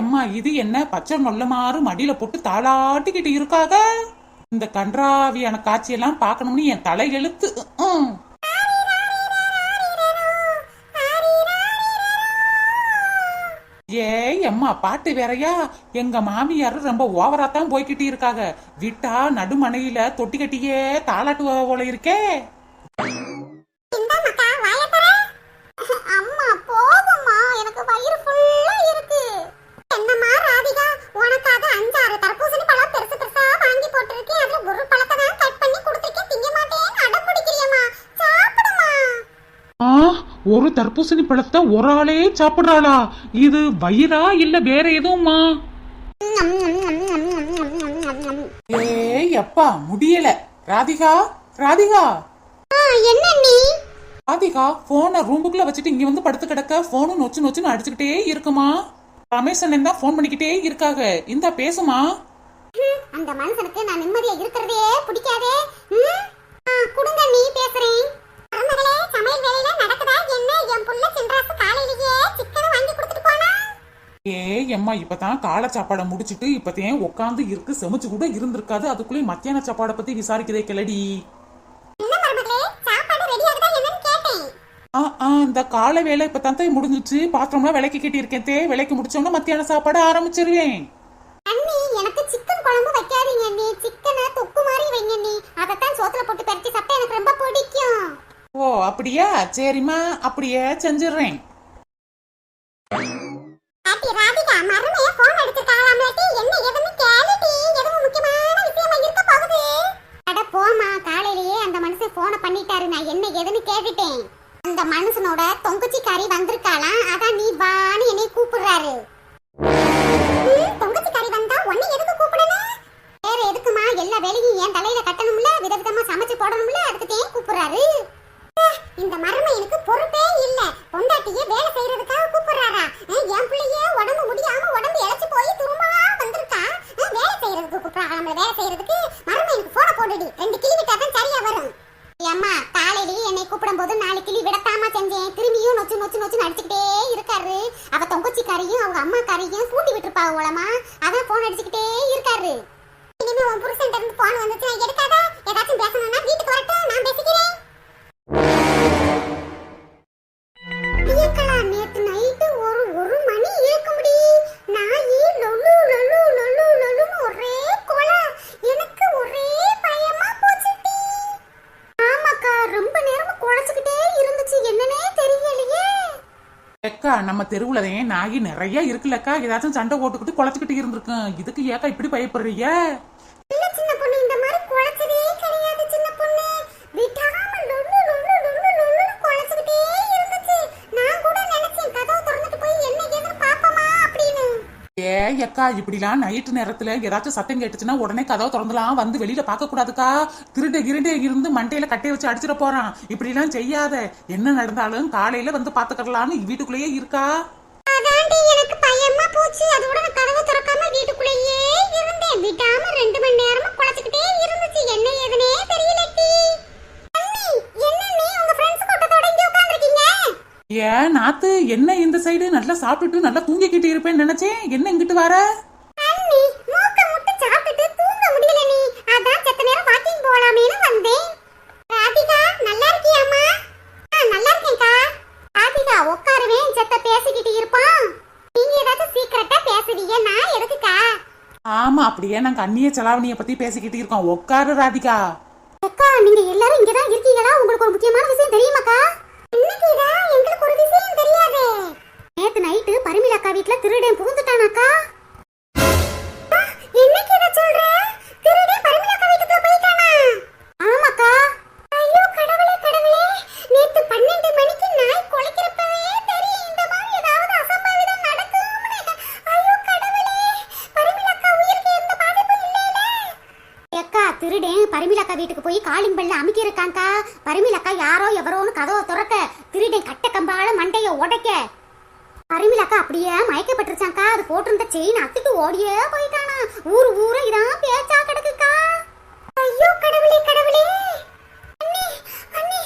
அம்மா இது என்ன பச்சை நொல்ல மாறு மடியில போட்டு தாளாட்டிக்கிட்டு இருக்காக. இந்த கன்றாவியான காட்சியெல்லாம் பார்க்கணும்னு என் தலை எழுத்து. ஏய் அம்மா பாட்டு வேறையா? எங்க மாமியார் ரொம்ப ஓவரா தான் போய்கிட்டு இருக்காங்க. விட்டா நடுமனையில தொட்டி கட்டியே தாளாட்டுவ போல இருக்கே. ஒரு தர்பூசணி பழத்தை ஒரு ஆளே சாப்பிடுறாளா? இது வயிறா இல்ல வேற எதுவுமா? ஏய் அப்பா முடியல. ராதிகா ராதிகா என்ன நீ? ராதிகா போனை ரூமுக்குள்ள வச்சுட்டு இங்க வந்து படுத்து கிடக்க. போனு நொச்சு நொச்சுன்னு அடிச்சுக்கிட்டே இருக்குமா. ரமேஷ் அண்ணன் தான் போன் பண்ணிக்கிட்டே இருக்காங்க. இந்த பேசுமா. அந்த மனுஷனுக்கு நான் நிம்மதியா இருக்கிறதே பிடிக்காதே. குடுங்க நீ பேசுறேன். சமையல் வேலையில நடக்குதா என்ன? என் புள்ள சின்ராசு காலையிலேயே சிக்கன் வாங்கி கொடுத்துட்டு போனா. ஏய் அம்மா இப்பதான் காலை சாப்பாடை முடிச்சிட்டு இப்பதான் உட்காந்து இருக்கு. செமிச்சு கூட இருந்திருக்காது. அதுக்குள்ளே மத்தியான சாப்பாடை பத்தி விசாரிக்கிறதே கிளடி. என்ன மருமகளே சாப்பாடு ரெடி ஆகுதா என்னன்னு கேட்டேன். இந்த காலை வேலை இப்பதான் முடிஞ்சிச்சு. பாத்திரம்லாம் விலைக்கு கட்டி இருக்கேன். விலைக்கு முடிச்சோம்னா மத்தியான சாப்பாடு ஆரம்பிச்சிருவேன். அண்ணி எனக்கு சிக்கன் குழம்பு வைக்காதீங்க அண்ணி. சிக்கனை தொக்கு மாதிரி வைங்க அண்ணி. அதத்தான் சோத்துல போட்டு பரட்டி சாப்பிட்டா எனக்கு ரொம்ப பிடிக்கும். ஓ அப்படியா? சரிம்மா அப்படியே செஞ்சிடுறேன். ஆட்டி ராதிகா மருமைய போன் எடுத்துட்டாலாம்லடி. என்ன ஏதுன்னு கேளுடி. எதுவும் முக்கியமான விஷயமா இருக்க போகுது. அட போமா, காலையிலேயே அந்த மனுஷன் போனை பண்ணிட்டாரு. நான் என்ன ஏதுன்னு கேட்டுட்டேன். அந்த மனுஷனோட தொங்கச்சிக்காரி வந்திருக்காளாம். அதான் நீ வான்னு என்னை கூப்பிடுறாரு. தொங்கச்சிக்காரி வந்தா உன்னை எதுக்கு கூப்பிடணும்? வேற எதுக்குமா? எல்லா வேலையும் என் தலையில கட்டணும்ல, விதவிதமா சமைச்சு போடணும்ல, அதுக்கு கூப்பிடுறாரு. இந்த மருமை எனக்கு பொறுப்பே இல்ல. பொண்டாட்டியே வேலை செய்யறதுக்காக கூப்பிடுறாரா? என் பிள்ளையே உடம்பு முடியாம உடம்பு இழைச்சு போய் துரும்பா வந்திருக்கா. வேலை செய்யறதுக்கு கூப்பிடுறாங்க. வேலை செய்யறதுக்கு மருமை எனக்கு போன போடுடி. 2 கிளி விட்டாதான் சரியா வரும். அம்மா காலையிலேயே என்னை கூப்பிடும் போது 4 கிளி விடத்தாம செஞ்சேன். திரும்பியும் நொச்சு நொச்சு நொச்சு அடிச்சுக்கிட்டே இருக்காரு. அவ தொங்கச்சிக்காரையும் அவங்க அம்மா காரையும் கூட்டி விட்டுருப்பாங்க மூலமா. அதான் போன் அடிச்சுக்கிட்டே இருக்காரு. இனிமே உன் புருஷன் இருந்து போன் வந்துச்சு எடுக்காத. ஏதாச்சும் பேசணும்னா வீட்டுக்கு வரட்டும், நான் பேசிக்கிறேன். நேத்து நைட்டு ஒரு மணி இருக்கும்படி நாயி லொல்லு லொல்லு லொல்லு லொல்லுன்னு ஒரே கொலை. எனக்கு ஒரே பயமா போச்சுடி. ஆமாக்கா ரொம்ப நேரமா குழைச்சுக்கிட்டே இருந்துச்சு. என்னன்னே தெரியலையே. அக்கா நம்ம தெருவுலதான் நாயி நிறைய இருக்குல்லக்கா. ஏதாச்சும் சண்டை போட்டுக்கிட்டு குழைச்சுக்கிட்டு இருந்திருக்கும். இதுக்கு ஏக்கா இப்படி பயப்படுறீங்க? இல்ல சின்ன பொண்ணு, இந்த மாதிரி குழைச்சதே கிடையாது சின்ன பொண்ணு. விடாம லொல்லு லொல்லு லொல்லு லொல்லுன்னு குழைச்சுக்கிட்டே இருந்துச்சு. நான் கூட நினைச்சேன் கதவு திறந்துட்டு போய் என்ன ஏதுன்னு பாப்பமா அப்படின்னு. அக்கா இப்படிலாம் நைட்டு நேரத்துல ஏதாச்சும் சத்தம் கேட்டுச்சுன்னா உடனே கதவை திறந்துலாம் வந்து வெளியில பார்க்க கூடாதுக்கா. திருட கிருண்டே இருந்து மண்டையில கட்டையை வச்சு அடிச்சிட போறான். இப்படி எல்லாம் செய்யாத. என்ன நடந்தாலும் காலையில வந்து பாத்துக்கலாம்னு வீட்டுக்குள்ளேயே இருக்கா. அதாண்டி எனக்கு பயமா போச்சு. அதோட நான் கதவை திறக்காம வீட்டுக்குள்ளேயே இருந்தேன். விடாம 2 மணி நேரமா குழைச்சுக்கிட்டே இருந்துச்சு. என்ன ஏதுனே தெரியலடி. அண்ணி என்ன நீ உங்க ஃப்ரெண்ட்ஸ் கூட்டத்தோட இங்க உட்கார்ந்திருக்கீங்க? ஏன் நாத்து என்ன இந்த சைடு நல்லா சாப்பிட்டுட்டு நல்லா தூங்கிக்கிட்டு இருப்பேன்னு நினைச்சேன். என்ன இங்கிட்டு வர? அண்ணி மூக்க முட்டு சாப்பிட்டுட்டு தூங்க முடியல நீ. அதான் செத்த நேரம் வாக்கிங் போலாமேன்னு வந்தேன். ராதிகா நல்லா இருக்கியாமா? நல்லா இருக்கேன்க்கா. ராதிகா உட்காருவேன். செத்த பேசிக்கிட்டு இருப்பான். நீ ஐயா நான் எதுக்குக்கா? ஆமா, அப்படியே நாங்க அந்நிய செலாவணிய பத்தி பேசிக்கிட்டு இருக்கோம். உட்காரு ராதிகா. அக்கா நீங்க எல்லாரும் இங்க தான் இருக்கீங்களா? உங்களுக்கு ஒரு முக்கியமான விஷயம் தெரியுமாக்கா? இன்னைக்குடா எங்களுக்கு ஒரு விஷயம் தெரியாதே. நேத்து நைட்டு பரிமளா அக்கா வீட்ல திருடன் புகுந்துட்டானாக்கா. என்னைக்கு இத சொல்ற? திருடன் பரிமளா அக்கா வீட்டுக்குள்ள போயிட்டானா? ஆமாக்கா. ஐயோ கடவுளே கடவுளே, நேத்து 12 மணிக்கு நாய் குலைக்கிறப்பவே தெரியும் இந்த மாதிரி ஏதாவது அசம்பாவிதம் நடக்கும்னு. ஐயோ கடவுளே, பரிமளா அக்கா உயிருக்கு எந்த பாதிப்பும் இல்லைல? அக்கா திருடன் பரிமளா அக்கா வீட்டுக்கு போய் காலிங் பெல்ல அமுக்கி இருக்காங்கா. பரிமளா அக்கா யாரோ எவரோன்னு கதவை திறக்க, திருடன் கட்ட கம்பால மண்டைய உடைக்க பரிமளா அக்கா அப்படியே மயக்கப்பட்டிருச்சாக்கா. அது போட்டிருந்த செயின் அத்துட்டு ஓடியே போயிட்டானா. ஊரு இதான் பேச்சா கிடக்குக்கா. ஐயோ கடவுளே கடவுளே. அண்ணி அண்ணி,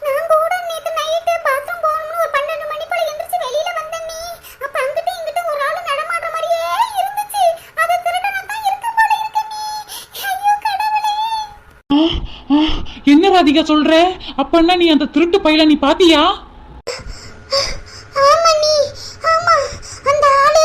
நான் கூட நேத்து நைட்டு பாத்ரூம் போகணும்னு ஒரு 12 மணி போல எந்திரிச்சு வெளியில வந்தேனே. அப்ப அங்கிட்டு இங்கிட்டு ஒரு ஆளு நடமாடுற மாதிரியே இருந்துச்சு. அது திருடனா தான் இருக்கு போல இருக்கு நீ. ஐயோ கடவுளே. என்ன ராதிகா சொல்ற? அப்பன்னா நீ அந்த திருட்டு பையல நீ பாத்தியா? ஆமா நீ, ஆமா. அந்த ஆளு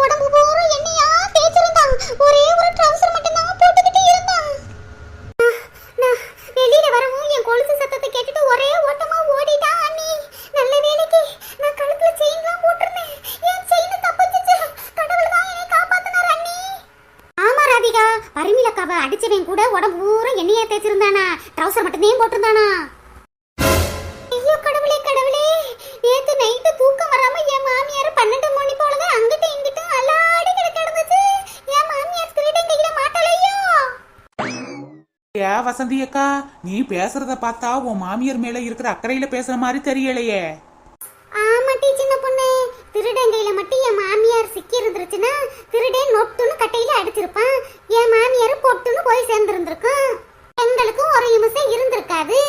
உடம்பு பூரா எண்ணெயா தேய்ச்சிருந்தான். ஒரே ஒரு ட்ரவுசர் மட்டும் தான் போட்டுக்கிட்டு இருந்தான். நான் வெளியில வரவும் என் கொலுசு சத்தத்தை கேட்டுட்டு ஒரே ஓட்டமா ஓடிட்டான் அண்ணி. நல்ல வேளைக்கு நான் கழுத்துல செயின்லாம் போட்டிருந்தேன். என் செயின் தப்பிச்சிச்சு. கடவுள் தான் என்னை காப்பாத்தினார் அண்ணி. ஆமா ராதிகா, பரிமளா அக்காவை அடிச்சவன் கூட உடம்பு பூரா எண்ணெயா தேய்ச்சிருந்தானா. ட்ரவுசர் மட்டும் தான் போட்டிருந்தானா. ஐயோ கடவுளே கடவுளே, நேத்து நைட்டு தூக்கம் வராம என் மாமியார் 12 மணி போலதான் அங்கிட்டு இங்கிட்டு அல்லாடி கிடந்துச்சு. என் மாமியார் திருடன் கையில மாட்டலையோ? ஏ வசந்தி அக்கா, நீ பேசுறத பார்த்தா உன் மாமியார் மேல இருக்கிற அக்கறையில பேசுற மாதிரி தெரியலையே. ஆமாட்டி சின்ன பொண்ணு, திருடன் கையில மட்டும் என் மாமியார் சிக்கி இருந்துருச்சுன்னா திருடன் நொட்டுன்னு கட்டையில அடிச்சிருப்பான். என் மாமியார் பொட்டுன்னு போய் சேர்ந்திருந்திருக்கும். எங்களுக்கும் ஒரு நிமிஷம் இருந்திருக்காது.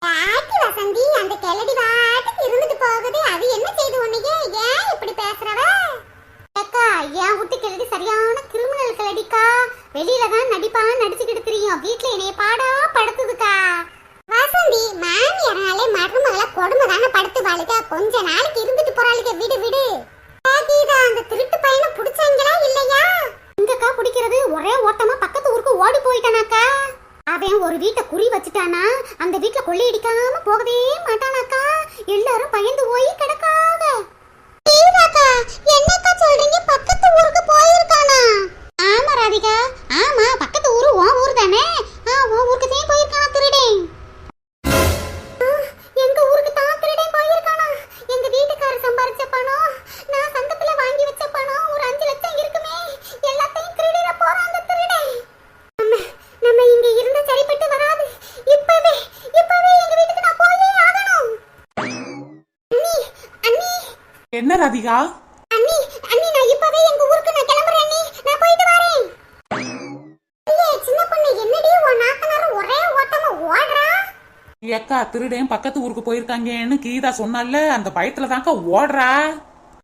ஆட்டி வசந்தி, அந்த கிளடி வாட்டுக்கு இருந்துட்டு போகுது. அது என்ன செய்து உன்னையே? ஏன் இப்படி பேசுறவ? அக்கா என் வீட்டு கிளடி சரியான கிரிமினல் கிளடிக்கா. வெளியில தான் நடிச்சுக்கிட்டு தெரியும். வீட்டுல என்னைய பாடா படுத்துதுக்கா. வசந்தி, மாமியாராலே மருமகளை கொடுமை தானே படுத்துவாளுக. கொஞ்ச நாளைக்கு இருந்துட்டு போறாளுக. விடு விடு. கீதா, அந்த திருட்டு பையனை பிடிச்சாங்களா இல்லையா? எங்கக்கா பிடிக்கிறது? ஒரே ஓட்டமா பக்கத்து ஊருக்கு ஓடி போயிட்டானாக்கா. அவன் ஒரு வீட்டை குறி வச்சுட்டானா. அந்த வீட்டுல கொள்ளையடிக்காம போகவே மாட்டானாக்கா. எல்லாரும் பயந்து போய் கிடக்காக. என்னக்கா சொல்றீங்க? பக்கத்து ஊருக்கு போயிருக்கானா? ஆமா ராதிகா, ஆமா பக்கத்து ஊரு உன் ஊர் தானே. உன் ஊருக்கு தான் போயிருக்கானா திருடன். எங்க ஊருக்கு தான் திருடன் போயிருக்கானா? எங்க வீட்டுக்காரர் சம்பாரிச்ச பணம், நான் சந்தத்துல வாங்கி வச்ச பணம் ஒரு 5 லட்சம் இருக்குமே. எல்லாத்தையும் திருடிட போறான் அந்த திருடன். நம்ம இங்க இருந்த சரிப்பட்டு வராது. இப்பவே எங்க வீட்டுக்கு நான் போயே ஆகணும். அண்ணி அண்ணி. என்ன ராதிகா? அண்ணி அண்ணி, நான் இப்பவே எங்க ஊருக்கு நான் கிளம்புறேன் அண்ணி. நான் போயிட்டு வரேன். சின்ன பொண்ணு, என்னடி உன் நாத்தனார் ஒரே ஓட்டமா ஓடுறா? ஏக்கா, திருடன் பக்கத்து ஊருக்கு போயிருக்காங்கன்னு கீதா சொன்னால, அந்த பயத்துல தாக்கா ஓடுறா.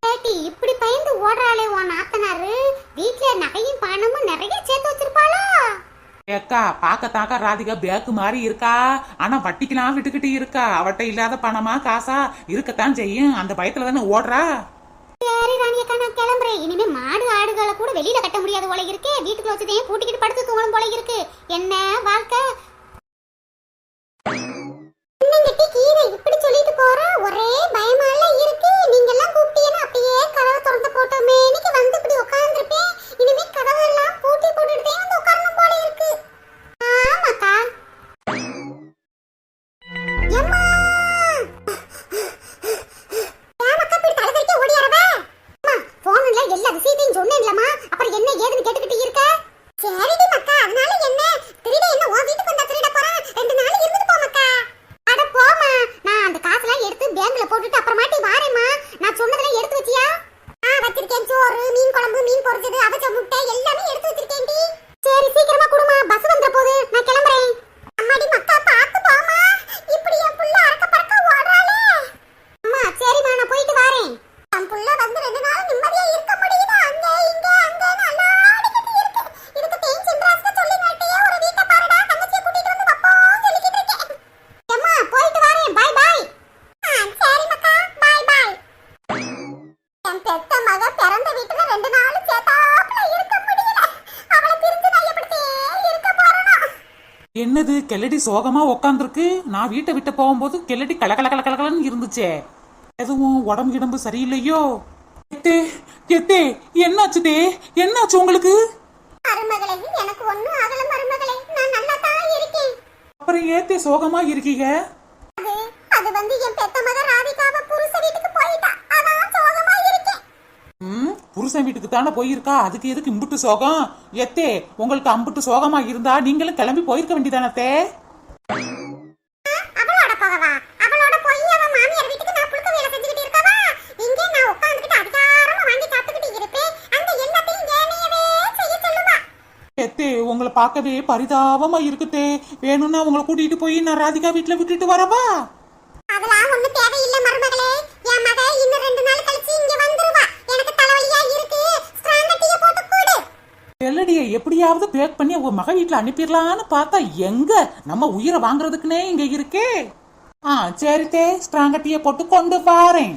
ஏட்டி, இப்படி பயந்து ஓடுறாளே உன் நாத்தனாரு. வீட்டுல நகையும் பணமும் நிறைய சேர்த்து வச்சிருப்பாளா? ஏக்கா, பாக்கத்தாக்கா ராதிகா பேக்கு மாதிரி இருக்கா. ஆனா வட்டிக்கெல்லாம் விட்டுக்கிட்டு இருக்கா. அவட்ட இல்லாத பணமா காசா இருக்கத்தான் செய்யும். அந்த பயத்துல தானே ஓடுறா. சரி ராணி அக்கா, நான் கிளம்புறேன். இனிமே மாடு ஆடுகளை கூட வெளியில கட்ட முடியாத போல இருக்கு. வீட்டுக்குள்ள வச்சதையும் பூட்டிக்கிட்டு படுத்து தூங்கணும் போல இருக்கு. என்ன வாழ்க்கை? கீரை இப்படி சொல்லிட்டு போற, ஒரே பயமால இருக்கு. நீங்க எல்லாம் கூப்பிட்டீங்கன்னா அப்படியே கதவை திறந்து போட்டோமே இன்னைக்கு வந்து இப்படி உட்கார்ந்துருப்பேன். இனிமே கதவை எல்லாம் பூட்டி போட்டுட்டே வந்து உட்காரணும் போல இருக்கு. ஆமாக்கா. எம்மா ஏமாக்கா, இப்படி தலை தெறிக்க ஓடியாரவ? அம்மா, போன்ல எல்லா விஷயத்தையும் சொன்னேன்லம்மா. அப்புறம் என்ன ஏதுன்னு கேட்டுக்கிட்டு இருக்க? சரிடி மக்கா, அதனால என்ன? திருட என்ன உன் வீட்டுக்கு வந்தா திருட போறான்? 2 நாள் இருந்துட்டு போ மக்கா. அட போமா, நான் அந்த காசெல்லாம் எடுத்து பேங்க்ல போட்டுட்டு அப்புறமாட்டி வாரேம்மா. என் பெத்த மக பிறந்த வீட்டுல 2 நாள் சேத்தாப்புல இருக்க முடியல. அவளை பிரிஞ்சு நான் எப்படி இருக்க போறேனா? என்னது கெல்லடி சோகமா உக்காந்துருக்கு? நான் வீட்டை விட்டு போகும்போது கெல்லடி கலகலன்னு இருந்துச்சே. எதுவும் உடம்பு கிடம்பு சரியில்லையோ? எத்தே எத்தே என்னாச்சுதே? என்னாச்சு உங்களுக்கு? மருமகளே, எனக்கு ஒண்ணும் ஆகல மருமகளே. நான் நல்லா தான் இருக்கேன். அப்புறம் ஏத்தே சோகமா இருக்கீங்க? அது வந்து என் பெத்த மக ராதிகாவ புருஷ வீட்டுக்கு போயிட்டா. அதான் சோகமா இருக்கேன். புருஷன் வீட்டுக்கு தானே போயிருக்கா, அதுக்கு எதுக்கு இம்புட்டு சோகம்? எத்தே உங்களுக்கு அம்புட்டு சோகமா இருந்தா நீங்களும் கிளம்பி போயிருக்க வேண்டியதானே? அவளோட போகவா? அவளோட போய் அவன் மாமியார் வீட்டுக்கு நான் புழுக்க வேலை செஞ்சுக்கிட்டு இருக்கவா? இங்கே நான் உட்கார்ந்துக்கிட்டு அதிகாரமா வாங்கி சாப்பிட்டுக்கிட்டு இருப்பேன். அந்த எல்லாத்தையும் ஏனையவே செய்ய சொல்லுவா. எத்தே உங்களை பார்க்கவே பரிதாபமா இருக்குதே. வேணும்னா உங்களை கூட்டிட்டு போய் நான் ராதிகா வீட்டுல விட்டுட்டு வரவா? அதெல்லாம் ஒண்ணு தேவையில்லை மருமகளே. என் மக இன்னும் 2 நாள் கழிச்சு இங்க வந்துருவா. எனக்கு தலைவலியா இருக்கு. ஸ்ட்ராங் டீய போட்டு கொடு. எல்லடியை எப்படியாவது பேக் பண்ணி உங்க மக வீட்டுல அனுப்பிடலான்னு பார்த்தா எங்க நம்ம உயிரை வாங்குறதுக்குன்னே இங்க இருக்கே. சரித்தே, ஸ்ட்ராங் டீயை போட்டு கொண்டு வாரேன்.